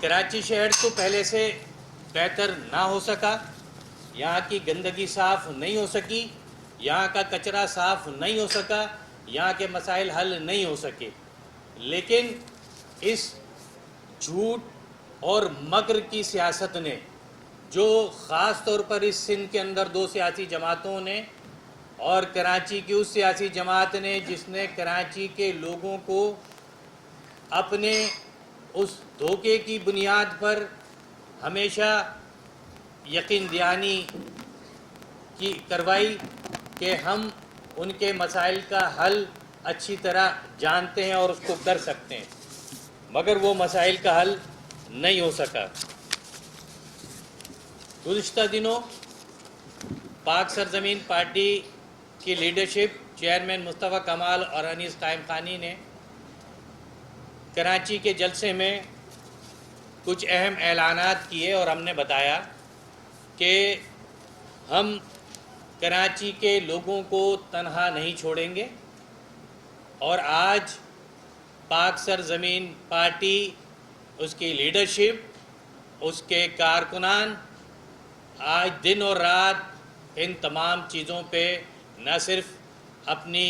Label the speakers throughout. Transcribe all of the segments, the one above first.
Speaker 1: کراچی شہر تو پہلے سے بہتر نہ ہو سکا، یہاں کی گندگی صاف نہیں ہو سکی، یہاں کا کچرا صاف نہیں ہو سکا، یہاں کے مسائل حل نہیں ہو سکے، لیکن اس جھوٹ اور مکر کی سیاست نے، جو خاص طور پر اس سندھ کے اندر دو سیاسی جماعتوں نے اور کراچی کی اس سیاسی جماعت نے جس نے کراچی کے لوگوں کو اپنے اس دھوکے کی بنیاد پر ہمیشہ یقین دہانی کی کروائی کہ ہم ان کے مسائل کا حل اچھی طرح جانتے ہیں اور اس کو کر سکتے ہیں، مگر وہ مسائل کا حل نہیں ہو سکا۔ گزشتہ دنوں پاک سرزمین پارٹی کی لیڈرشپ چیئرمین مصطفیٰ کمال اور انیس قائم خانی نے کراچی کے جلسے میں کچھ اہم اعلانات کیے اور ہم نے بتایا کہ ہم کراچی کے لوگوں کو تنہا نہیں چھوڑیں گے، اور آج پاک سرزمین پارٹی، اس کی لیڈرشپ، اس کے کارکنان آج دن اور رات ان تمام چیزوں پہ نہ صرف اپنی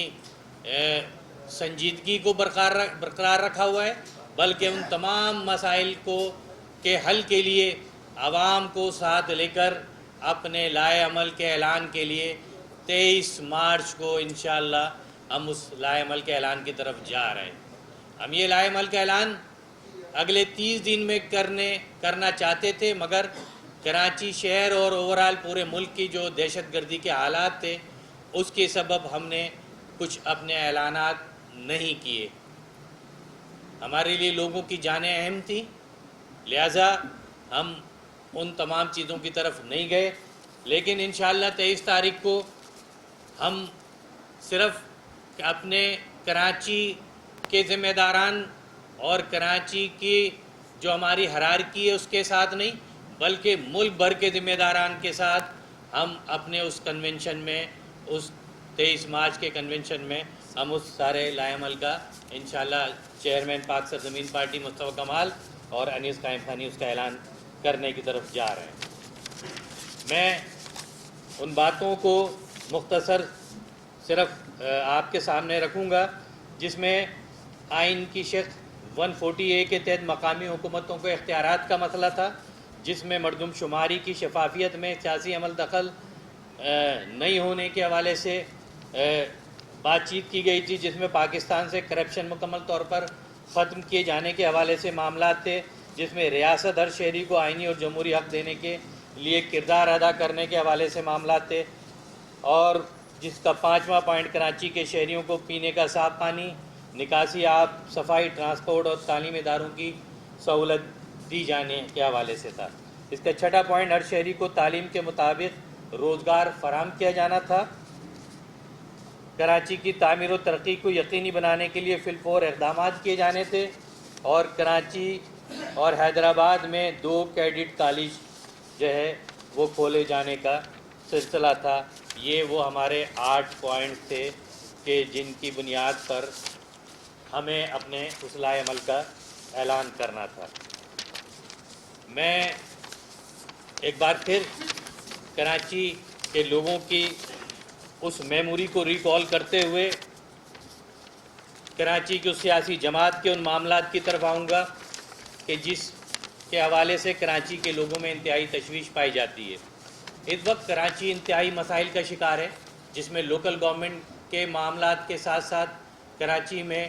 Speaker 1: سنجیدگی کو برقرار رکھا ہوا ہے، بلکہ ان تمام مسائل کے حل کے لیے عوام کو ساتھ لے کر اپنے لائے عمل کے اعلان کے لیے 23 مارچ کو انشاءاللہ ہم اس لائے عمل کے اعلان کی طرف جا رہے ہیں۔ ہم یہ لائے عمل کا اعلان اگلے 30 دن میں کرنا چاہتے تھے، مگر کراچی شہر اور اوورال پورے ملک کی جو دہشت گردی کے حالات تھے اس کے سبب ہم نے کچھ اپنے اعلانات نہیں کیے۔ ہمارے لیے لوگوں کی جانیں اہم تھیں، لہٰذا ہم ان تمام چیزوں کی طرف نہیں گئے، لیکن انشاءاللہ 23 تاریخ کو ہم صرف اپنے کراچی کے ذمہ داران اور کراچی کی جو ہماری ہرارکی ہے اس کے ساتھ نہیں، بلکہ ملک بھر کے ذمہ داران کے ساتھ ہم اپنے اس کنونشن میں، اس 23 مارچ کے کنونشن میں ہم اس سارے لائے عمل کا انشاءاللہ چیئرمین پاک سرزمین پارٹی مصطفیٰ کمال اور انیس قائم خانی اس کا اعلان کرنے کی طرف جا رہے ہیں۔ میں ان باتوں کو مختصر صرف آپ کے سامنے رکھوں گا جس میں آئین کی شق 140A کے تحت مقامی حکومتوں کو اختیارات کا مسئلہ تھا، جس میں مردم شماری کی شفافیت میں سیاسی عمل دخل نہیں ہونے کے حوالے سے بات چیت کی گئی تھی، جس میں پاکستان سے کرپشن مکمل طور پر ختم کیے جانے کے حوالے سے معاملات تھے، جس میں ریاست ہر شہری کو آئینی اور جمہوری حق دینے کے لیے کردار ادا کرنے کے حوالے سے معاملات تھے، اور جس کا 5واں پوائنٹ کراچی کے شہریوں کو پینے کا صاف پانی، نکاسی آب، صفائی، ٹرانسپورٹ اور تعلیمی اداروں کی سہولت دی جانے کے حوالے سے تھا۔ اس کا 6واں پوائنٹ ہر شہری کو تعلیم کے مطابق روزگار فراہم کیا جانا تھا۔ کراچی کی تعمیر و ترقی کو یقینی بنانے کے لیے فی الفور اقدامات کیے جانے تھے، اور کراچی اور حیدرآباد میں 2 کیڈٹ کالج جو ہے وہ کھولے جانے کا سلسلہ تھا۔ یہ وہ ہمارے 8 پوائنٹ تھے کہ جن کی بنیاد پر ہمیں اپنے اس لائے عمل کا اعلان کرنا تھا۔ میں ایک بار پھر کراچی کے لوگوں کی اس میموری کو ریکال کرتے ہوئے کراچی کی اس سیاسی جماعت کے ان معاملات کی طرف آؤں گا کہ جس کے حوالے سے کراچی کے لوگوں میں انتہائی تشویش پائی جاتی ہے۔ اس وقت کراچی انتہائی مسائل کا شکار ہے، جس میں لوکل گورنمنٹ کے معاملات کے ساتھ ساتھ کراچی میں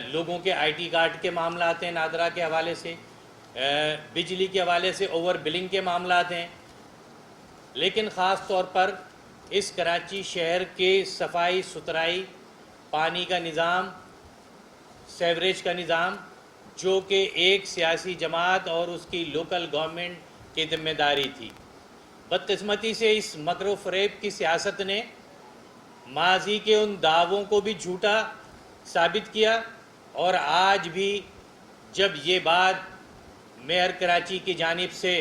Speaker 1: لوگوں کے آئی ٹی کارڈ کے معاملات ہیں، نادرا کے حوالے سے، بجلی کے حوالے سے اوور بلنگ کے معاملات ہیں، لیکن خاص طور پر اس کراچی شہر کے صفائی ستھرائی، پانی کا نظام، سیوریج کا نظام، جو کہ ایک سیاسی جماعت اور اس کی لوکل گورنمنٹ کی ذمہ داری تھی۔ بدقسمتی سے اس مکر و فریب کی سیاست نے ماضی کے ان دعووں کو بھی جھوٹا ثابت کیا، اور آج بھی جب یہ بات میئر کراچی کی جانب سے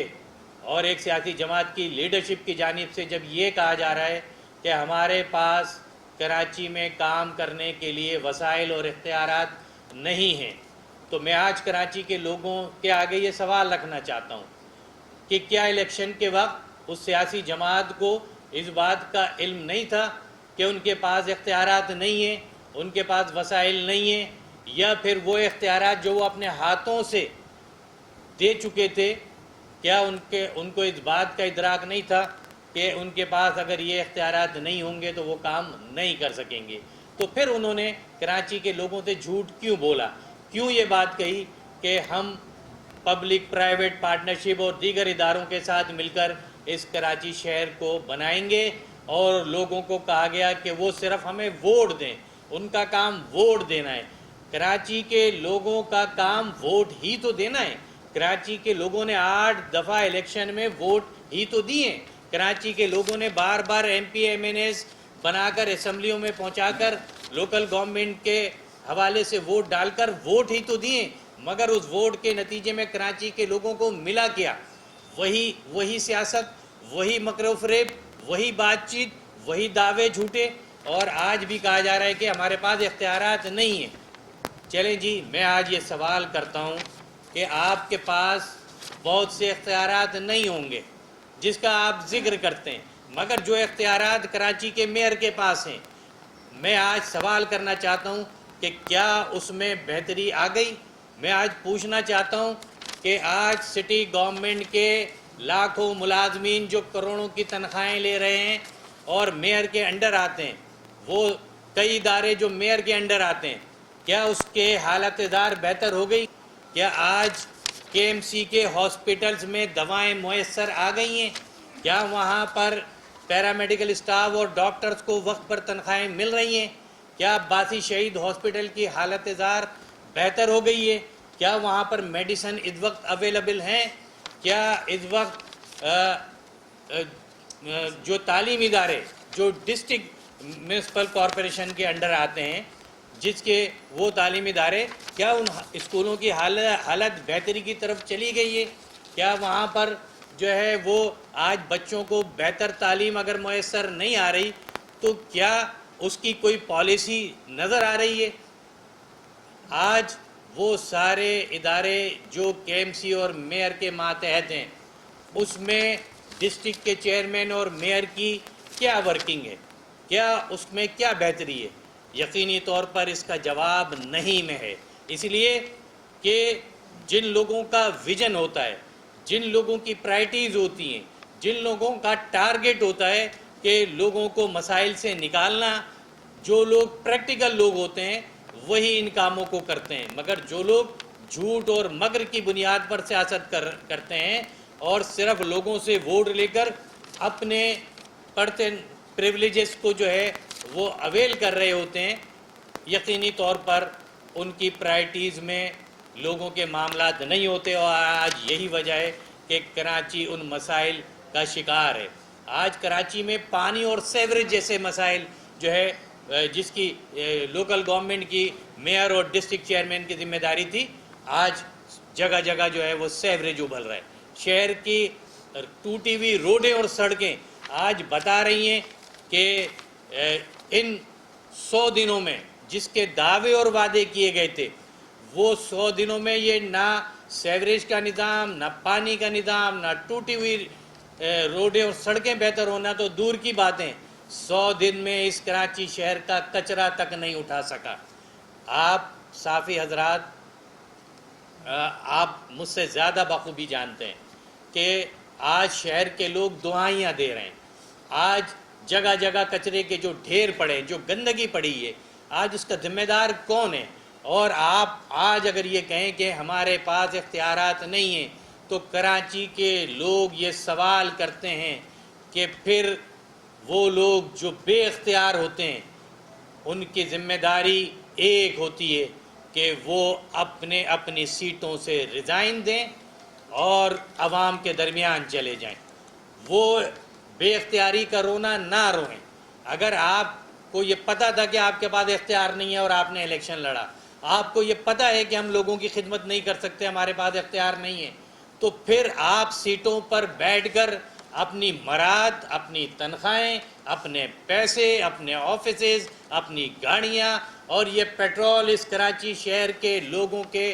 Speaker 1: اور ایک سیاسی جماعت کی لیڈرشپ کی جانب سے جب یہ کہا جا رہا ہے کہ ہمارے پاس کراچی میں کام کرنے کے لیے وسائل اور اختیارات نہیں ہیں، تو میں آج کراچی کے لوگوں کے آگے یہ سوال رکھنا چاہتا ہوں کہ کیا الیکشن کے وقت اس سیاسی جماعت کو اس بات کا علم نہیں تھا کہ ان کے پاس اختیارات نہیں ہیں، ان کے پاس وسائل نہیں ہیں، یا پھر وہ اختیارات جو وہ اپنے ہاتھوں سے دے چکے تھے، کیا ان کو اس بات کا ادراک نہیں تھا کہ ان کے پاس اگر یہ اختیارات نہیں ہوں گے تو وہ کام نہیں کر سکیں گے؟ تو پھر انہوں نے کراچی کے لوگوں سے جھوٹ کیوں بولا، کیوں یہ بات کہی کہ ہم پبلک پرائیویٹ پارٹنرشپ اور دیگر اداروں کے ساتھ مل کر اس کراچی شہر کو بنائیں گے، اور لوگوں کو کہا گیا کہ وہ صرف ہمیں ووٹ دیں، ان کا کام ووٹ دینا ہے۔ کراچی کے لوگوں کا کام ووٹ ہی تو دینا ہے۔ کراچی کے لوگوں نے 8 دفعہ الیکشن میں ووٹ ہی تو دیے۔ کراچی کے لوگوں نے بار بار M P M N A's بنا کر اسمبلیوں میں پہنچا کر لوکل گورنمنٹ کے حوالے سے ووٹ ڈال کر ووٹ ہی تو دیے، مگر اس ووٹ کے نتیجے میں کراچی کے لوگوں کو ملا کیا؟ وہی سیاست، وہی مکر و فریب، وہی بات چیت، وہی دعوے جھوٹے، اور آج بھی کہا جا رہا ہے کہ ہمارے پاس اختیارات نہیں ہیں۔ چلیں جی، میں آج یہ سوال کرتا ہوں کہ آپ کے پاس بہت سے اختیارات نہیں ہوں گے جس کا آپ ذکر کرتے ہیں، مگر جو اختیارات کراچی کے میئر کے پاس ہیں، میں آج سوال کرنا چاہتا ہوں کہ کیا اس میں بہتری آ گئی؟ میں آج پوچھنا چاہتا ہوں کہ آج سٹی گورنمنٹ کے لاکھوں ملازمین جو کروڑوں کی تنخواہیں لے رہے ہیں اور میئر کے انڈر آتے ہیں، وہ کئی ادارے جو میئر کے انڈر آتے ہیں، کیا اس کے حالت دار بہتر ہو گئی؟ کیا آج کے ایم سی کے ہاسپٹلز میں دوائیں میسر آ گئی ہیں؟ کیا وہاں پر پیرامیڈیکل اسٹاف اور ڈاکٹرز کو وقت پر تنخواہیں مل رہی ہیں؟ کیا باسی شہید ہاسپٹل کی حالت زار بہتر ہو گئی ہے؟ کیا وہاں پر میڈیسن اس وقت اویلیبل ہیں؟ کیا اس وقت جو تعلیمی ادارے جو ڈسٹرکٹ میونسپل کارپوریشن کے انڈر آتے ہیں، جس کے وہ تعلیمی ادارے، کیا ان اسکولوں کی حالت بہتری کی طرف چلی گئی ہے؟ کیا وہاں پر جو ہے وہ آج بچوں کو بہتر تعلیم اگر میسر نہیں آ رہی تو کیا اس کی کوئی پالیسی نظر آ رہی ہے؟ آج وہ سارے ادارے جو کے ایم سی اور میئر کے ماتحت ہیں، اس میں ڈسٹرکٹ کے چیئرمین اور میئر کی کیا ورکنگ ہے؟ کیا اس میں کیا بہتری ہے؟ یقینی طور پر اس کا جواب نہیں میں ہے، اس لیے کہ جن لوگوں کا ویژن ہوتا ہے، جن لوگوں کی پرائرٹیز ہوتی ہیں، جن لوگوں کا ٹارگٹ ہوتا ہے کہ لوگوں کو مسائل سے نکالنا، جو لوگ پریکٹیکل لوگ ہوتے ہیں وہی ان کاموں کو کرتے ہیں، مگر جو لوگ جھوٹ اور مکر کی بنیاد پر سیاست کرتے ہیں اور صرف لوگوں سے ووٹ لے کر اپنے پڑھتے پریولیجز کو جو ہے وہ اویل کر رہے ہوتے ہیں، یقینی طور پر ان کی پرائرٹیز میں لوگوں کے معاملات نہیں ہوتے، اور آج یہی وجہ ہے کہ کراچی ان مسائل کا شکار ہے۔ آج کراچی میں پانی اور سیوریج جیسے مسائل جو ہے جس کی لوکل گورنمنٹ کی میئر اور ڈسٹرکٹ چیئرمین کی ذمہ داری تھی، آج جگہ جگہ جو ہے وہ سیوریج ابل رہا ہے۔ شہر کی ٹوٹی ہوئی روڈیں اور سڑکیں آج بتا رہی ہیں کہ ان 100 دنوں میں جس کے دعوے اور وعدے کیے گئے تھے، وہ 100 دنوں میں یہ نہ سیوریج کا نظام، نہ پانی کا نظام، نہ ٹوٹی ہوئی روڈیں اور سڑکیں بہتر ہونا تو دور کی باتیں، 100 دن میں اس کراچی شہر کا کچرا تک نہیں اٹھا سکا۔ آپ صحافی حضرات، آپ مجھ سے زیادہ بخوبی جانتے ہیں کہ آج شہر کے لوگ دعائیاں دے رہے ہیں، آج جگہ جگہ کچرے کے جو ڈھیر پڑے، جو گندگی پڑی ہے، آج اس کا ذمہ دار کون ہے؟ اور آپ آج اگر یہ کہیں کہ ہمارے پاس اختیارات نہیں ہیں تو کراچی کے لوگ یہ سوال کرتے ہیں کہ پھر وہ لوگ جو بے اختیار ہوتے ہیں ان کی ذمہ داری ایک ہوتی ہے کہ وہ اپنی سیٹوں سے ریزائن دیں اور عوام کے درمیان چلے جائیں۔ وہ بے اختیاری کا رونا نہ روئیں۔ اگر آپ کو یہ پتہ تھا کہ آپ کے پاس اختیار نہیں ہے اور آپ نے الیکشن لڑا، آپ کو یہ پتہ ہے کہ ہم لوگوں کی خدمت نہیں کر سکتے، ہمارے پاس اختیار نہیں ہے، تو پھر آپ سیٹوں پر بیٹھ کر اپنی مراد، اپنی تنخواہیں، اپنے پیسے، اپنے آفیسز، اپنی گاڑیاں اور یہ پیٹرول اس کراچی شہر کے لوگوں کے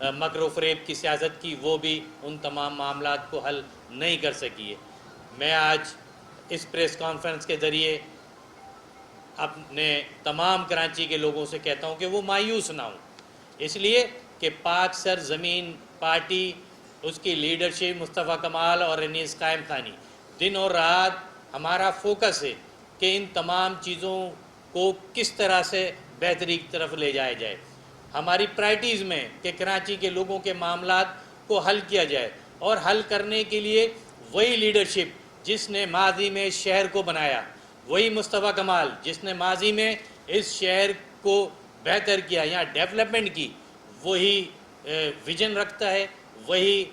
Speaker 2: مکر و فریب کی سیاست کی، وہ بھی ان تمام معاملات کو حل نہیں کر سکی ہے۔ میں آج اس پریس کانفرنس کے ذریعے اپنے تمام کراچی کے لوگوں سے کہتا ہوں کہ وہ مایوس نہ ہوں، اس لیے کہ پاک سرزمین پارٹی، اس کی لیڈرشپ مصطفیٰ کمال اور انیس قائم خانی، دن اور رات ہمارا فوکس ہے کہ ان تمام چیزوں کو کس طرح سے بہتری کی طرف لے جایا جائے۔ ہماری پرائرٹیز میں کہ کراچی کے لوگوں کے معاملات کو حل کیا جائے، اور حل کرنے کے لیے وہی لیڈرشپ جس نے ماضی میں اس شہر کو بنایا، وہی مصطفیٰ کمال جس نے ماضی میں اس شہر کو بہتر کیا، یہاں ڈیولپمنٹ کی، وہی ویژن رکھتا ہے، وہی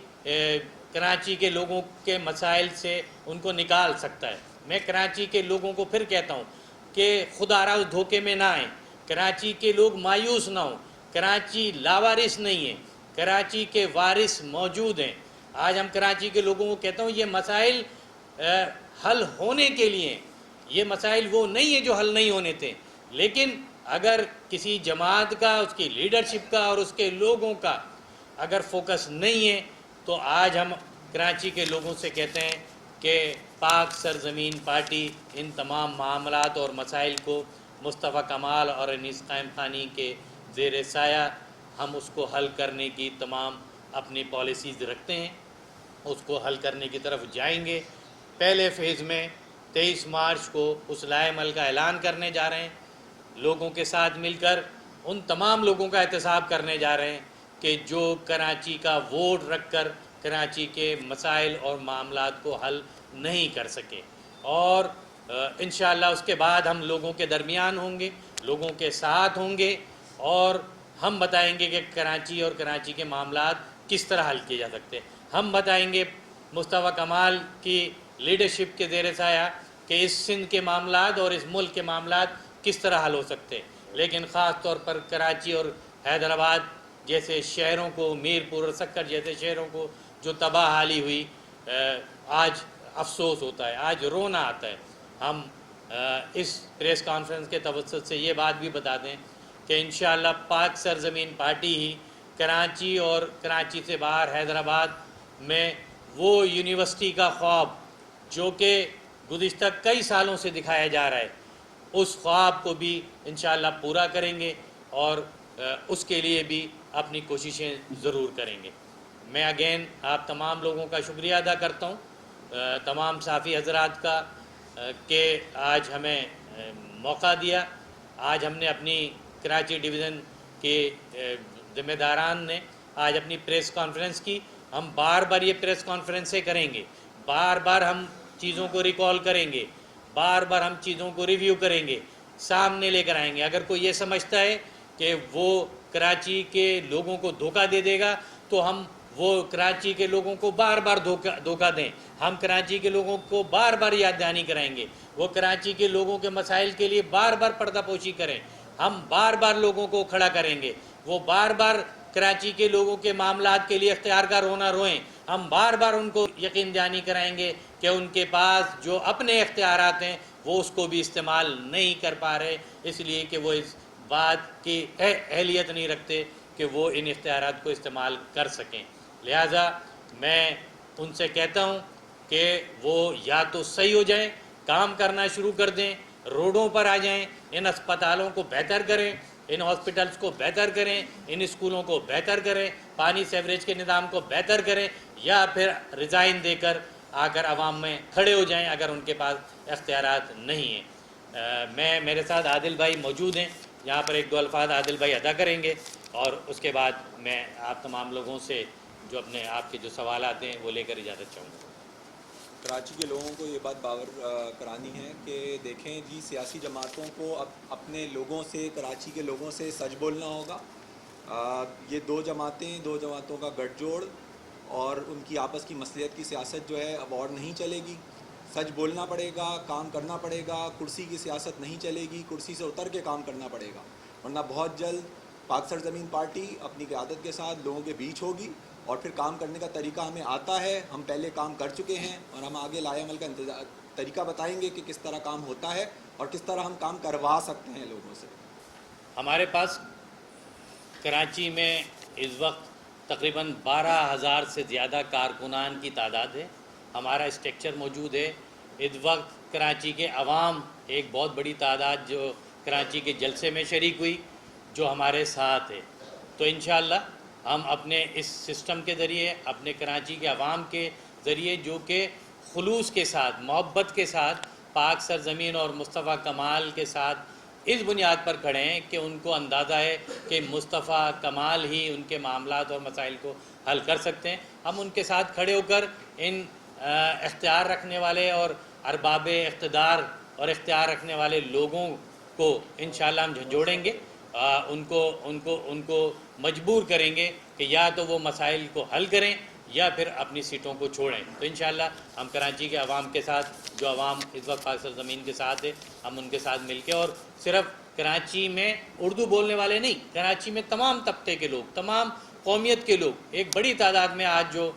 Speaker 2: کراچی کے لوگوں کے مسائل سے ان کو نکال سکتا ہے۔ میں کراچی کے لوگوں کو پھر کہتا ہوں کہ خدا را اس دھوکے میں نہ آئیں، کراچی کے لوگ مایوس نہ ہوں، کراچی لاوارث نہیں ہے، کراچی کے وارث موجود ہیں۔ آج ہم کراچی کے لوگوں کو کہتا ہوں یہ مسائل حل ہونے کے لیے، یہ مسائل وہ نہیں ہیں جو حل نہیں ہونے تھے، لیکن اگر کسی جماعت کا، اس کی لیڈرشپ کا اور اس کے لوگوں کا اگر فوکس نہیں ہے تو آج ہم کراچی کے لوگوں سے کہتے ہیں کہ پاک سرزمین پارٹی ان تمام معاملات اور مسائل کو مصطفیٰ کمال اور انیس قائم خانی کے زیر سایہ ہم اس کو حل کرنے کی تمام اپنی پالیسیز رکھتے ہیں، اس کو حل کرنے کی طرف جائیں گے۔ پہلے فیز میں 23 مارچ کو اس لائحہ عمل کا اعلان کرنے جا رہے ہیں، لوگوں کے ساتھ مل کر ان تمام لوگوں کا احتساب کرنے جا رہے ہیں کہ جو کراچی کا ووٹ رکھ کر کراچی کے مسائل اور معاملات کو حل نہیں کر سکے، اور انشاءاللہ اس کے بعد ہم لوگوں کے درمیان ہوں گے، لوگوں کے ساتھ ہوں گے، اور ہم بتائیں گے کہ کراچی اور کراچی کے معاملات کس طرح حل کیے جا سکتے ہیں۔ ہم بتائیں گے مصطفیٰ کمال کی لیڈرشپ کے زیر سایہ کہ اس سندھ کے معاملات اور اس ملک کے معاملات کس طرح حل ہو سکتے ہیں، لیکن خاص طور پر کراچی اور حیدرآباد جیسے شہروں کو، میرپور اور سکر جیسے شہروں کو جو تباہ حالی ہوئی، آج افسوس ہوتا ہے، آج رونا آتا ہے۔ ہم اس پریس کانفرنس کے توسط سے یہ بات بھی بتا دیں کہ انشاءاللہ پاک سرزمین پارٹی ہی کراچی اور کراچی سے باہر حیدرآباد میں وہ یونیورسٹی کا خواب جو کہ گزشتہ کئی سالوں سے دکھایا جا رہا ہے، اس خواب کو بھی انشاءاللہ پورا کریں گے، اور اس کے لیے بھی اپنی کوششیں ضرور کریں گے۔ میں اگین آپ تمام لوگوں کا شکریہ ادا کرتا ہوں، تمام صحافی حضرات کا، کہ آج ہمیں موقع دیا۔ آج ہم نے اپنی کراچی ڈویژن کے ذمہ داران نے آج اپنی پریس کانفرنس کی۔ ہم بار بار یہ پریس کانفرنسیں کریں گے، بار بار ہم چیزوں کو ریکال کریں گے، بار بار ہم چیزوں کو ریویو کریں گے، سامنے لے کر آئیں گے۔ اگر کوئی یہ سمجھتا ہے کہ وہ کراچی کے لوگوں کو دھوکہ دے دے گا تو ہم وہ کراچی کے لوگوں کو بار بار دھوکہ دیں، ہم کراچی کے لوگوں کو بار بار یاد دہانی کرائیں گے، وہ کراچی کے لوگوں کے مسائل کے لیے بار بار پردہ پوشی کریں، ہم بار بار لوگوں کو کھڑا کریں گے، وہ بار بار کراچی کے لوگوں کے معاملات کے لیے اختیار کا رونا روئیں، ہم بار بار ان کو یقین دہانی کرائیں گے کہ ان کے پاس جو اپنے اختیارات ہیں وہ اس کو بھی استعمال نہیں کر پا رہے، اس لیے کہ وہ اس بات کی اہلیت نہیں رکھتے کہ وہ ان اختیارات کو استعمال کر سکیں۔ لہٰذا میں ان سے کہتا ہوں کہ وہ یا تو صحیح ہو جائیں، کام کرنا شروع کر دیں، روڈوں پر آ جائیں، ان اسپتالوں کو بہتر کریں، ان ہاسپٹلس کو بہتر کریں، ان اسکولوں کو بہتر کریں، پانی سیوریج کے نظام کو بہتر کریں، یا پھر ریزائن دے کر آ کر عوام میں کھڑے ہو جائیں اگر ان کے پاس اختیارات نہیں ہیں۔ میرے ساتھ عادل بھائی موجود ہیں، یہاں پر ایک دو الفاظ عادل بھائی ادا کریں گے، اور اس کے بعد میں آپ تمام لوگوں سے جو اپنے آپ کے جو سوالات ہیں وہ لے کر اجازت چاہوں گا۔
Speaker 3: کراچی کے لوگوں کو یہ بات باور کرانی ہے کہ دیکھیں جی، سیاسی جماعتوں کو اب اپنے لوگوں سے، کراچی کے لوگوں سے سچ بولنا ہوگا۔ یہ دو جماعتوں کا گٹھ جوڑ اور ان کی آپس کی مصلحت کی سیاست جو ہے اب اور نہیں چلے گی۔ سچ بولنا پڑے گا، کام کرنا پڑے گا، کرسی کی سیاست نہیں چلے گی، کرسی سے اتر کے کام کرنا پڑے گا، ورنہ بہت جلد پاک سرزمین پارٹی اپنی قیادت کے ساتھ لوگوں کے بیچ ہوگی، اور پھر کام کرنے کا طریقہ ہمیں آتا ہے، ہم پہلے کام کر چکے ہیں، اور ہم آگے لائحہ عمل کا طریقہ بتائیں گے کہ کس طرح کام ہوتا ہے اور کس طرح ہم کام کروا سکتے ہیں لوگوں سے۔
Speaker 2: ہمارے پاس کراچی میں اس وقت تقریباً 12,000 سے زیادہ کارکنان کی تعداد ہے. ہمارا اسٹرکچر موجود ہے. اس وقت کراچی کے عوام ایک بہت بڑی تعداد جو کراچی کے جلسے میں شریک ہوئی جو ہمارے ساتھ ہے. تو انشاءاللہ ہم اپنے اس سسٹم کے ذریعے اپنے کراچی کے عوام کے ذریعے جو کہ خلوص کے ساتھ محبت کے ساتھ پاک سرزمین اور مصطفیٰ کمال کے ساتھ اس بنیاد پر کھڑے ہیں کہ ان کو اندازہ ہے کہ مصطفیٰ کمال ہی ان کے معاملات اور مسائل کو حل کر سکتے ہیں. ہم ان کے ساتھ کھڑے ہو کر ان اختیار رکھنے والے اور ارباب اقتدار اور اختیار رکھنے والے لوگوں کو انشاءاللہ ہم جھنجھوڑیں گے. ان کو مجبور کریں گے کہ یا تو وہ مسائل کو حل کریں یا پھر اپنی سیٹوں کو چھوڑیں. تو انشاءاللہ ہم کراچی کے عوام کے ساتھ جو عوام اس وقت پاک سرزمین کے ساتھ ہے ہم ان کے ساتھ مل کے اور صرف کراچی میں اردو بولنے والے نہیں کراچی میں تمام طبقے کے لوگ تمام قومیت کے لوگ ایک بڑی تعداد میں آج جو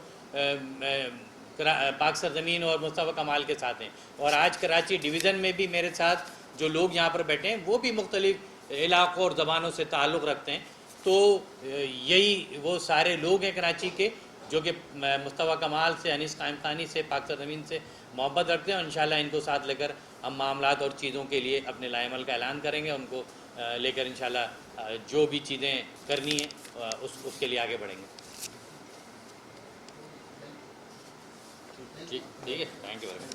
Speaker 2: پاک سرزمین اور مصطفیٰ کمال کے ساتھ ہیں. اور آج کراچی ڈویژن میں بھی میرے ساتھ جو لوگ یہاں پر بیٹھے ہیں وہ بھی مختلف علاقوں اور زبانوں سے تعلق رکھتے ہیں. تو یہی وہ سارے لوگ ہیں کراچی کے جو کہ مصطفیٰ کمال سے انیس قائم خانی سے پاک سرزمین سے محبت رکھتے ہیں. اور انشاءاللہ ان کو ساتھ لے کر ہم معاملات اور چیزوں کے لیے اپنے لائے عمل کا اعلان کریں گے. ان کو لے کر انشاءاللہ جو بھی چیزیں کرنی ہیں اس کے لیے آگے بڑھیں گے. ٹھیک ہے. Thank you very much.